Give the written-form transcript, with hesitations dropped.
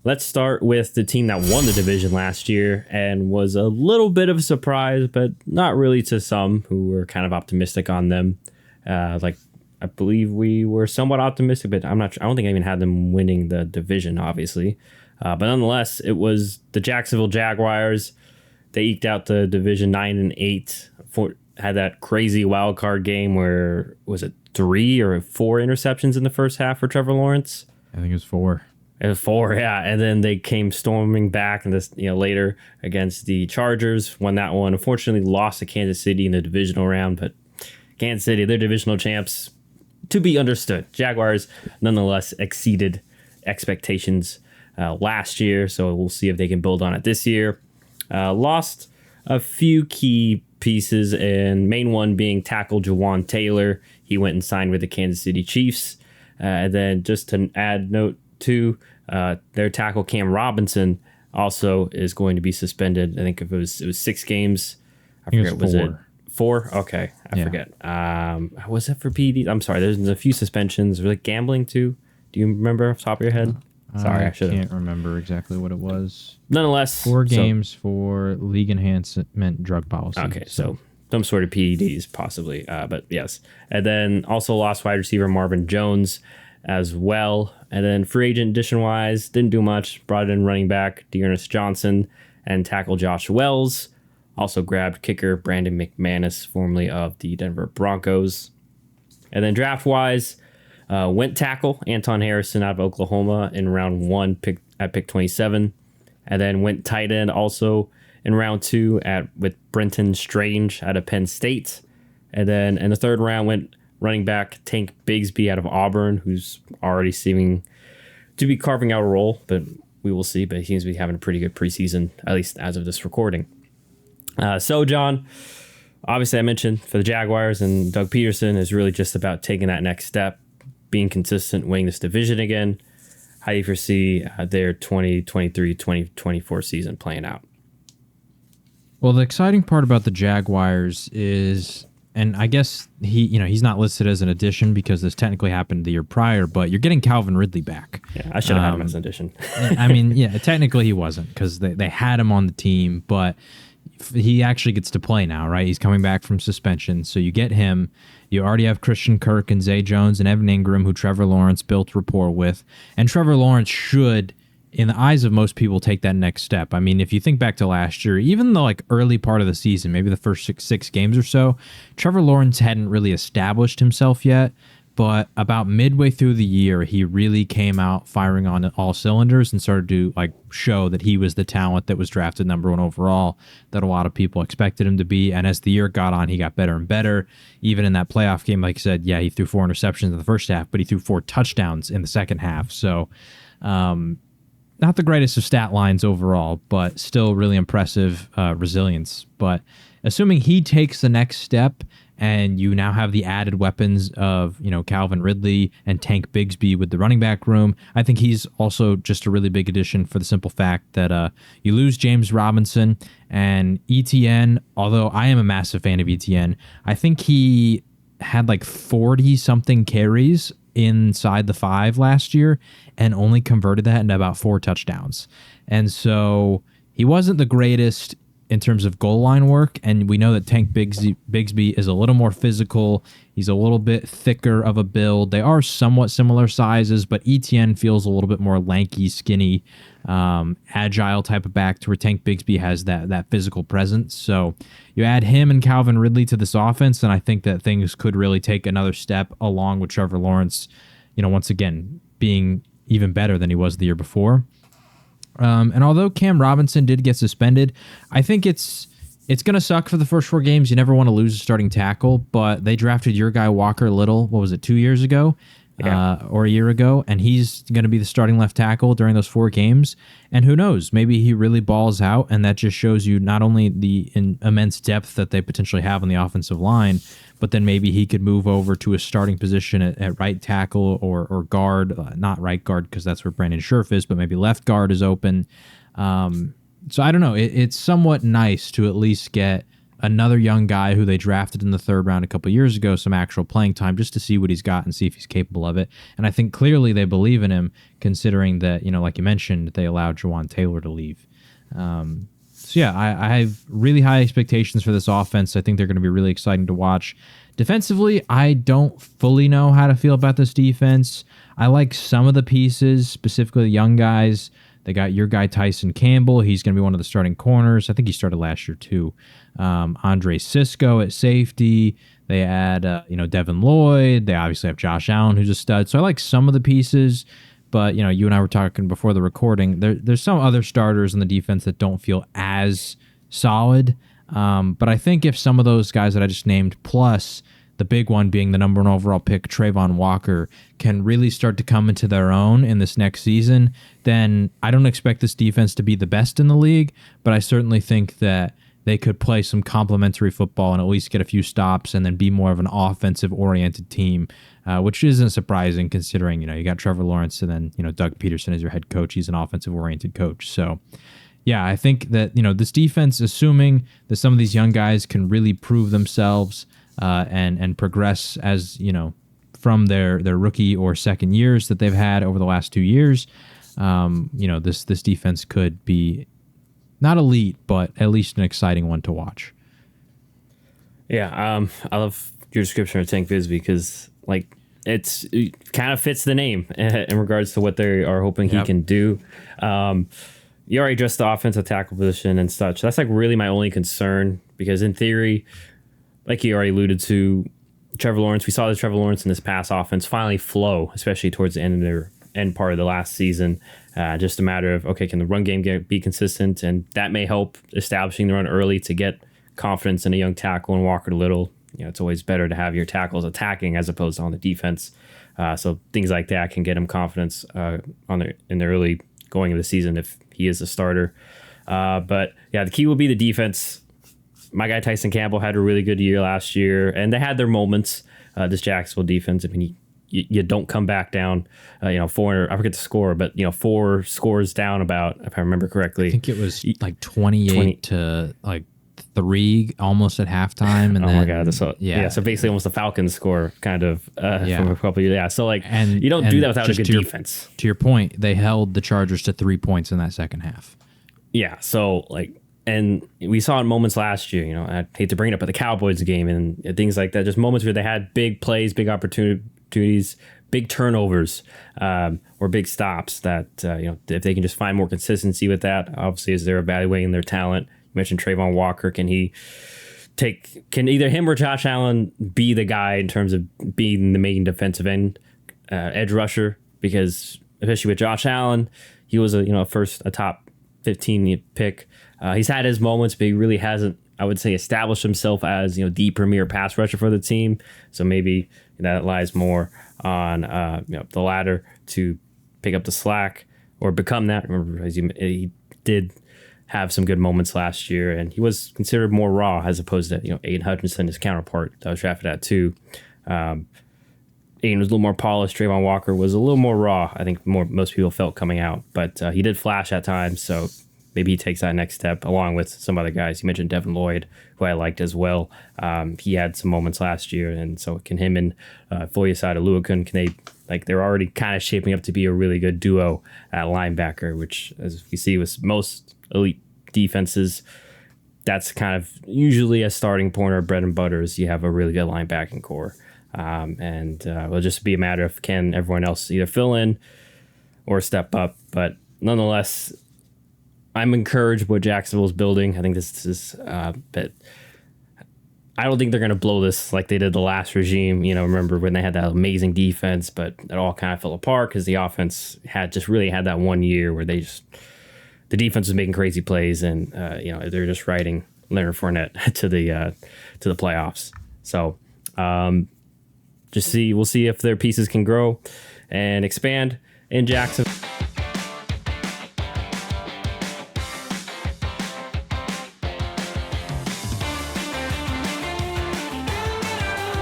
Let's start with the team that won the division last year and was a little bit of a surprise, but not really to some who were kind of optimistic on them. I believe we were somewhat optimistic, but I'm not sure. I don't think I even had them winning the division, obviously. But nonetheless, it was the Jacksonville Jaguars. They eked out the division 9-8. Had that crazy wild card game where was it 3 or 4 interceptions in the first half for Trevor Lawrence? I think it was 4. It was 4, yeah. And then they came storming back and later against the Chargers, won that one. Unfortunately, lost to Kansas City in the divisional round, but Kansas City, they're divisional champs. To be understood. Jaguars nonetheless exceeded expectations last year, so we'll see if they can build on it this year. Lost a few key pieces, and main one being tackle Jawan Taylor. He went and signed with the Kansas City Chiefs. And then just to add note to their tackle Cam Robinson also is going to be suspended. I think if it was 6 games. I forget. Was it 4? Okay, I forget. Was it for PEDs? I'm sorry. There's a few suspensions. Was it gambling too? Do you remember off the top of your head? Sorry, I should have. Can't remember exactly what it was. Nonetheless, 4 games for league enhancement drug policy. Okay, so some sort of PEDs possibly, but yes. And then also lost wide receiver Marvin Jones as well. And then free agent addition-wise, didn't do much. Brought in running back Dearness Johnson and tackle Josh Wells. Also grabbed kicker Brandon McManus, formerly of the Denver Broncos. And then draft-wise, went tackle Anton Harrison out of Oklahoma in round 1 at pick 27. And then went tight end also in round 2 with Brenton Strange out of Penn State. And then in the 3rd round went running back Tank Bigsby out of Auburn, who's already seeming to be carving out a role, but we will see. But he seems to be having a pretty good preseason, at least as of this recording. So, John, obviously I mentioned for the Jaguars, and Doug Peterson is really just about taking that next step, being consistent, winning this division again. How do you foresee their 2023-2024 season playing out? Well, the exciting part about the Jaguars is, and I guess he's not listed as an addition because this technically happened the year prior, but you're getting Calvin Ridley back. Yeah, I should have had him as an addition. I mean, yeah, technically he wasn't because they had him on the team, but he actually gets to play now, right? He's coming back from suspension, so you get him. You already have Christian Kirk and Zay Jones and Evan Ingram, who Trevor Lawrence built rapport with, and Trevor Lawrence should, in the eyes of most people, take that next step. I mean, if you think back to last year, even the early part of the season, maybe the first six games or so, Trevor Lawrence hadn't really established himself yet. But about midway through the year, he really came out firing on all cylinders and started to show that he was the talent that was drafted number 1 overall that a lot of people expected him to be. And as the year got on, he got better and better. Even in that playoff game, like I said, yeah, he threw 4 interceptions in the first half, but he threw 4 touchdowns in the second half. So not the greatest of stat lines overall, but still really impressive resilience. But assuming he takes the next step, and you now have the added weapons of, Calvin Ridley and Tank Bigsby with the running back room, I think he's also just a really big addition for the simple fact that you lose James Robinson and ETN, although I am a massive fan of ETN, I think he had 40-something carries inside the 5 last year and only converted that into about 4 touchdowns. And so he wasn't the greatest in terms of goal line work, and we know that Tank Bigsby is a little more physical. He's a little bit thicker of a build. They are somewhat similar sizes, but ETN feels a little bit more lanky, skinny, agile type of back, to where Tank Bigsby has that physical presence. So you add him and Calvin Ridley to this offense, and I think that things could really take another step, along with Trevor Lawrence, once again, being even better than he was the year before. And although Cam Robinson did get suspended, I think it's going to suck for the first 4 games. You never want to lose a starting tackle, but they drafted your guy Walker Little, what was it, 2 years ago? Or a year ago, and he's going to be the starting left tackle during those 4 games. And who knows, maybe he really balls out, and that just shows you not only the immense depth that they potentially have on the offensive line, but then maybe he could move over to a starting position at right tackle or guard, not right guard because that's where Brandon Scherf is, but maybe left guard is open. So I don't know. It's somewhat nice to at least get another young guy who they drafted in the 3rd round a couple years ago some actual playing time just to see what he's got and see if he's capable of it. And I think clearly they believe in him, considering that, like you mentioned, they allowed Jawan Taylor to leave. So yeah, I have really high expectations for this offense. I think they're going to be really exciting to watch. Defensively, I don't fully know how to feel about this defense. I like some of the pieces, specifically the young guys. They got your guy Tyson Campbell. He's going to be one of the starting corners. I think he started last year too. Andre Cisco at safety. They add, Devin Lloyd. They obviously have Josh Allen, who's a stud. So I like some of the pieces. But, you and I were talking before the recording. There's some other starters in the defense that don't feel as solid. But I think if some of those guys that I just named, plus the big one being the number 1 overall pick, Trayvon Walker, can really start to come into their own in this next season, then I don't expect this defense to be the best in the league. But I certainly think that they could play some complementary football and at least get a few stops and then be more of an offensive-oriented team, which isn't surprising considering, you got Trevor Lawrence and then, Doug Peterson as your head coach. He's an offensive-oriented coach. So, yeah, I think that, this defense, assuming that some of these young guys can really prove themselves and progress as, from their rookie or second years that they've had over the last 2 years, this defense could be not elite, but at least an exciting one to watch. Yeah, I love your description of Tank Bigsby because, it kind of fits the name in regards to what they are hoping he can do. You already addressed the offensive tackle position and such. That's really my only concern because in theory, like you already alluded to, Trevor Lawrence, we saw this Trevor Lawrence in this pass offense finally flow, especially towards the end part of the last season. Just a matter of, okay, can the run game be consistent? And that may help establishing the run early to get confidence in a young tackle and Walker Little. It's always better to have your tackles attacking as opposed to on the defense. So things like that can get him confidence in the early going of the season if he is a starter. But yeah, the key will be the defense. My guy Tyson Campbell had a really good year last year, and they had their moments. This Jacksonville defense, I mean, you don't come back down, 4, I forget the score, but, 4 scores down about, if I remember correctly. I think it was 28 to 3 almost at halftime. And oh then, my God. So basically almost the Falcons score kind of from a couple of years. Yeah. So you don't do that without a good defense. To your point, they held the Chargers to 3 points in that second half. Yeah. So and we saw in moments last year, I hate to bring it up, but the Cowboys game and things like that, just moments where they had big plays, big opportunities, big turnovers, or big stops that, if they can just find more consistency with that, obviously as they're evaluating their talent. You mentioned Trayvon Walker. Can either him or Josh Allen be the guy in terms of being the main defensive end edge rusher? Because especially with Josh Allen, he was a top 15 pick. He's had his moments, but he really hasn't, I would say, established himself as the premier pass rusher for the team. So maybe that lies more on the ladder to pick up the slack or become that. Remember, he did have some good moments last year, and he was considered more raw as opposed to Aiden Hutchinson, his counterpart that was drafted at 2. Aiden was a little more polished. Trayvon Walker was a little more raw. I think most people felt coming out, but he did flash at times. So maybe he takes that next step along with some other guys. You mentioned Devin Lloyd, who I liked as well. He had some moments last year, and so can him and Foyesade Oluokun, they're already kind of shaping up to be a really good duo at linebacker, which, as we see with most elite defenses, that's kind of usually a starting point or bread and butter is you have a really good linebacking core. And it'll just be a matter of can everyone else either fill in or step up. But nonetheless, I'm encouraged what Jacksonville's building. I think this is but I don't think they're going to blow this like they did the last regime. Remember when they had that amazing defense, but it all kind of fell apart because the offense had that 1 year where the defense was making crazy plays, and they're just riding Leonard Fournette to the playoffs. So we'll see if their pieces can grow and expand in Jacksonville.